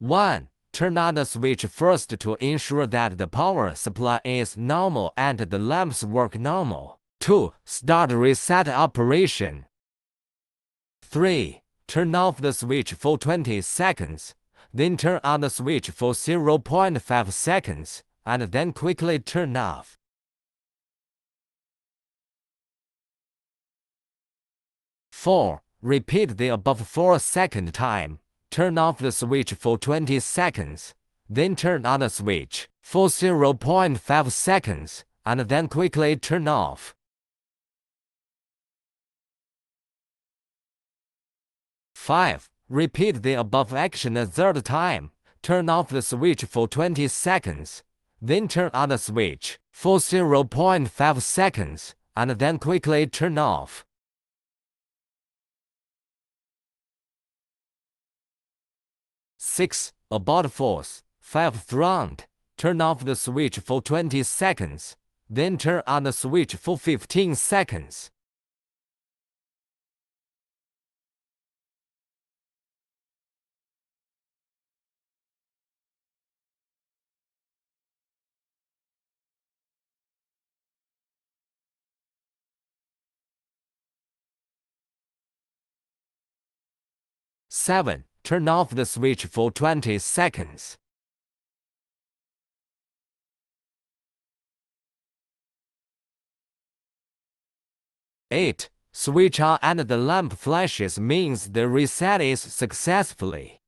1. Turn on the switch first to ensure that the power supply is normal and the lamps work normal. 2. Start reset operation. 3. Turn off the switch for 20 seconds, then turn on the switch for 0.5 seconds, and then quickly turn off. 4. Repeat the above for a second time. Turn off the switch for 20 seconds, then turn on the switch for 0.5 seconds, and then quickly turn off. 5. Repeat the above action a third time. Turn off the switch for 20 seconds, then turn on the switch for 0.5 seconds, and then quickly turn off. 6. About force. 5th round. Turn off the switch for 20 seconds, then turn on the switch for 15 seconds. 7. Turn off the switch for 20 seconds. 8. Switch on and the lamp flashes means the reset is successfully.